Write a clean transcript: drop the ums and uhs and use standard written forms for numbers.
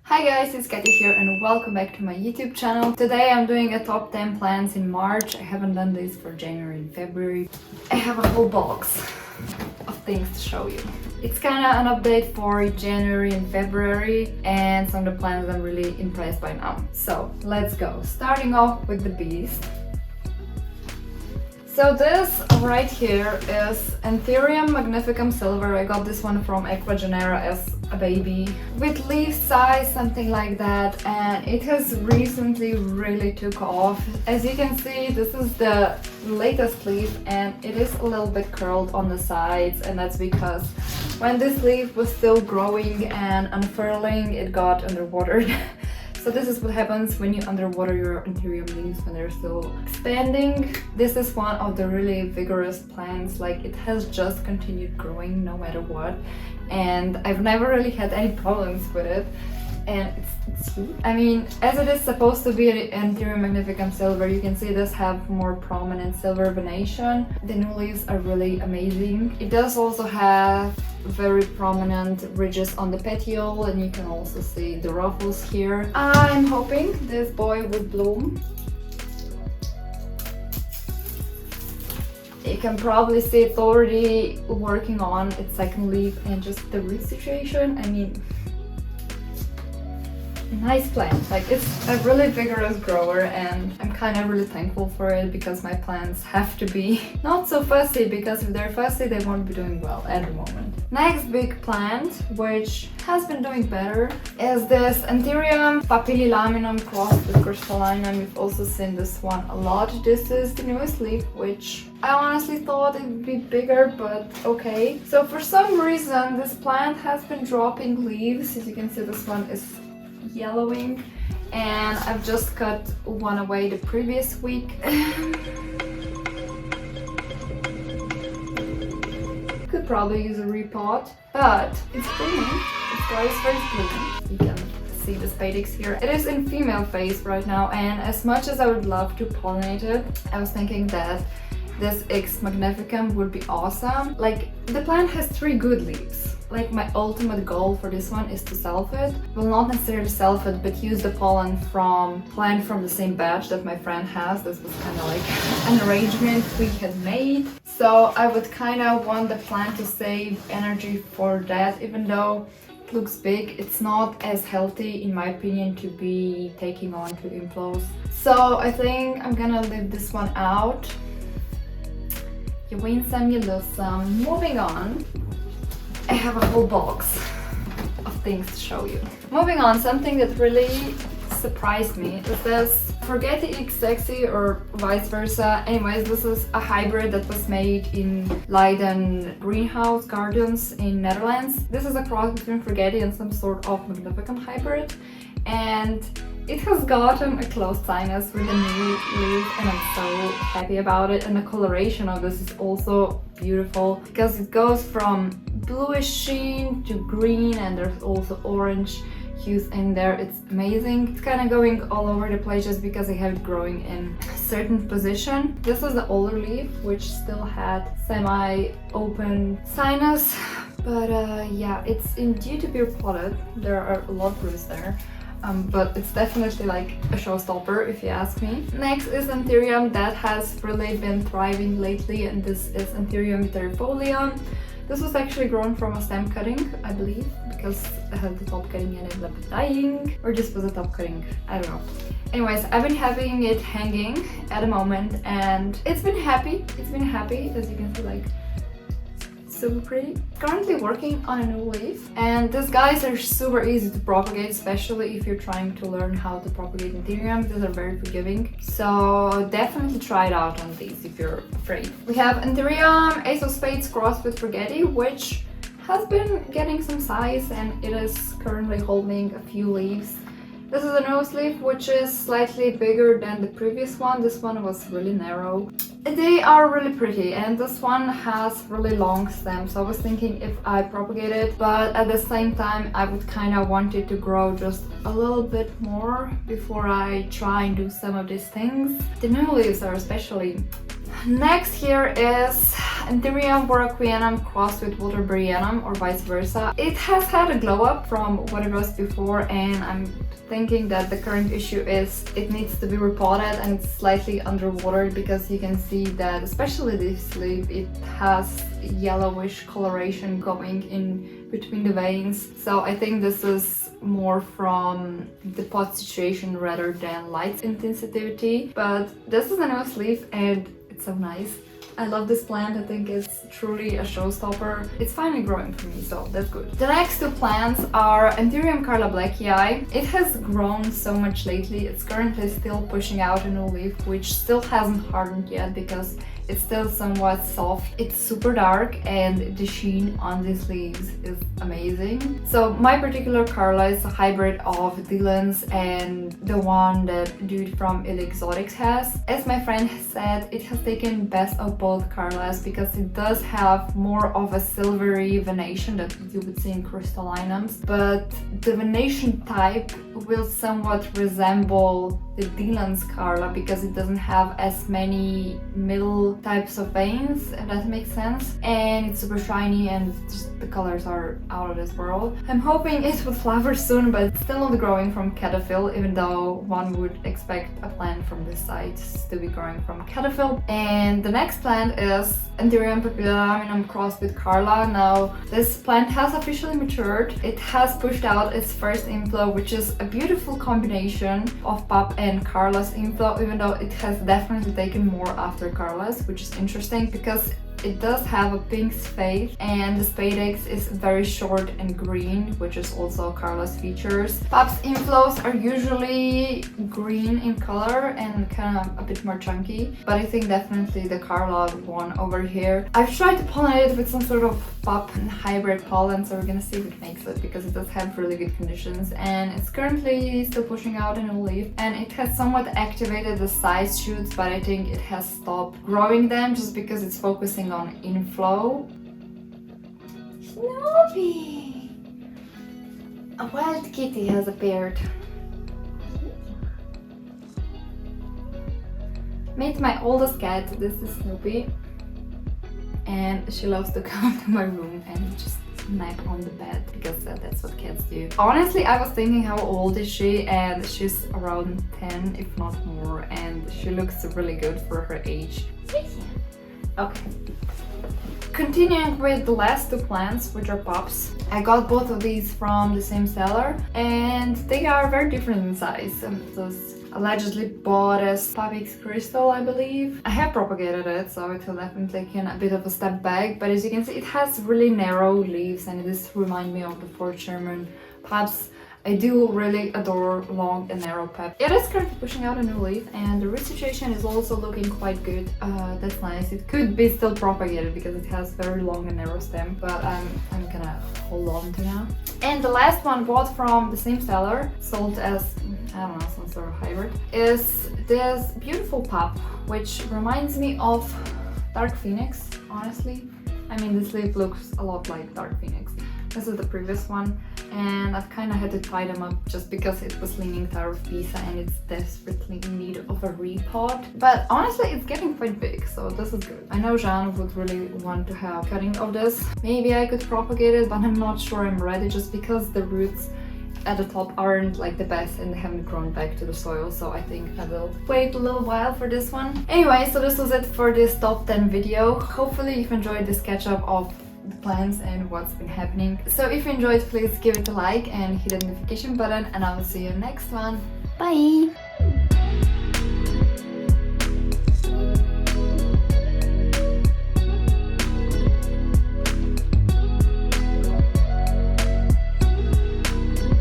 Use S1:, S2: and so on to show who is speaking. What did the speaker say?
S1: Hi guys, it's Katia here and welcome back to my YouTube channel. Today I'm doing a top 10 plants in March. I haven't done this for January and February. I have a whole box of things to show you. It's kind of an update for January and February and some of the plants I'm really impressed by now. So let's go. Starting off with the bees. So this right here is Anthurium magnificum silver. I got this one from Equagenera as a baby with leaf size, something like that, and it has recently really took off. As you can see, this is the latest leaf and it is a little bit curled on the sides, and that's because when this leaf was still growing and unfurling, it got underwatered. So this is what happens when you underwater your Anthurium leaves when they're still expanding. This is one of the really vigorous plants, like it has just continued growing no matter what. And I've never really had any problems with it. And it's sweet. I mean, as it is supposed to be an Anthurium magnificum silver, you can see this have more prominent silver venation. The new leaves are really amazing. It does also have very prominent ridges on the petiole, and you can also see the ruffles here. I'm hoping this boy would bloom. You can probably see it's already working on its second leaf, and just the root situation, I mean, nice plant. Like, it's a really vigorous grower and I'm kind of really thankful for it, because my plants have to be not so fussy, because if they're fussy they won't be doing well at the moment. Next big plant, which has been doing better, is this Anthurium papillaum crossed with crystallinum. You've also seen this one a lot. This is the newest leaf, which I honestly thought it would be bigger, but okay. So for some reason this plant has been dropping leaves. As you can see, this one is yellowing, and I've just cut one away the previous week. Could probably use a repot, but it's blooming. It's very blooming. You can see the spadix here. It is in female phase right now, and as much as I would love to pollinate it, I was thinking that this X magnificum would be awesome. Like, the plant has 3 good leaves. Like, my ultimate goal for this one is to self it. Well, not necessarily self it, but use the pollen from plant from the same batch that my friend has. This was kind of like an arrangement we had made. So I would kind of want the plant to save energy for that, even though it looks big. It's not as healthy, in my opinion, to be taking on to inflows. So I think I'm gonna leave this one out. You win some, you lose some. Moving on. I have a whole box of things to show you. Moving on, something that really surprised me is this Forgetty X Sexy, or vice versa. Anyways, this is a hybrid that was made in Leiden greenhouse gardens in Netherlands. This is a cross between Forgetty and some sort of magnificum hybrid, and it has gotten a closed sinus with a new leaf, and I'm so happy about it. And the coloration of this is also beautiful, because it goes from bluish sheen to green, and there's also orange hues in there. It's amazing. It's kind of going all over the place just because I have it growing in a certain position. This is the older leaf, which still had semi-open sinus, but yeah, it's due to be repotted. There are a lot of roots there. But it's definitely like a showstopper if you ask me. Next is Anthurium that has really been thriving lately, and this is Anthurium viterifolia. This was actually grown from a stem cutting, I believe, because I had the top cutting and it ended up dying. Or this was a top cutting, I don't know. Anyways, I've been having it hanging at the moment, and it's been happy. It's been happy, as you can see, like, super pretty. Currently working on a new leaf, and these guys are super easy to propagate, especially if you're trying to learn how to propagate Anthurium. These are very forgiving, so definitely try it out on these if you're afraid. We have Anthurium Ace of Spades crossed with Forgetty, which has been getting some size, and it is currently holding a few leaves. This is a nose leaf, which is slightly bigger than the previous one. This one was really narrow. They are really pretty, and this one has really long stems, so I was thinking if I propagate it, but at the same time I would kind of want it to grow just a little bit more before I try and do some of these things. The new leaves are especially. Next here is Anthurium boroquianum crossed with waterburyyanum or vice versa. It has had a glow up from what it was before, and I'm thinking that the current issue is it needs to be repotted and it's slightly underwater, because you can see that especially this leaf, it has yellowish coloration going in between the veins. So I think this is more from the pot situation rather than light intensity. But this is a new leaf and it's so nice. I love this plant. I think it's truly a showstopper. It's finally growing for me, so that's good. The next two plants are Anthurium Carla Blacki. It has grown so much lately. It's currently still pushing out a new leaf, which still hasn't hardened yet because it's still somewhat soft. It's super dark and the sheen on these leaves is amazing. So my particular Carla is a hybrid of Dylan's and the one that dude from Exotics has. As my friend said, it has taken best of both Carlas because it does have more of a silvery venation that you would see in crystallinums, but the venation type will somewhat resemble the Dylan's Carla because it doesn't have as many middle types of veins, if that makes sense, and it's super shiny and just the colors are out of this world. I'm hoping it will flower soon, but it's still not growing from cataphyll, even though one would expect a plant from this site to be growing from cataphyll. And the next plant is Anthurium papillaum crossed with Carla. Now this plant has officially matured. It has pushed out its first inflow, which is a beautiful combination of pap and Carla's inflow, even though it has definitely taken more after Carla's, which is interesting because it does have a pink spade and the spadex is very short and green, which is also Carla's features. Pap's inflows are usually green in color and kind of a bit more chunky, but I think definitely the Carla one over here. I've tried to pollinate it with some sort of pap hybrid pollen, so we're gonna see if it makes it because it does have really good conditions, and it's currently still pushing out a new leaf, and it has somewhat activated the side shoots, but I think it has stopped growing them just because it's focusing on inflow. Snoopy! A wild kitty has appeared. Meet my oldest cat. This is Snoopy, and she loves to come to my room and just nap on the bed because that's what cats do. Honestly, I was thinking how old is she, and she's around 10 if not more, and she looks really good for her age. Okay. Continuing with the last two plants, which are pups. I got both of these from the same seller and they are very different in size. It was allegedly bought as Papix crystal, I believe. I have propagated it, so it will definitely take a bit of a step back, but as you can see, it has really narrow leaves and this reminds me of the four German pups. I do really adore long and narrow pep. It is currently pushing out a new leaf and the root situation is also looking quite good. That's nice. It could be still propagated because it has very long and narrow stem, but I'm gonna hold on to now. And the last one, bought from the same seller, sold as, I don't know, some sort of hybrid, is this beautiful pup, which reminds me of Dark Phoenix, honestly. I mean, this leaf looks a lot like Dark Phoenix. This is the previous one, and I've kind of had to tie them up just because it was leaning toward Pisa and it's desperately in need of a repot. But honestly, it's getting quite big, so this is good. I know Jean would really want to have cutting of this. Maybe I could propagate it, but I'm not sure I'm ready just because the roots at the top aren't like the best and they haven't grown back to the soil, so I think I will wait a little while for this one. Anyway, so this was it for this top 10 video. Hopefully you've enjoyed this catch up of the plans and what's been happening. So if you enjoyed, please give it a like and hit the notification button, and I will see you next one. Bye!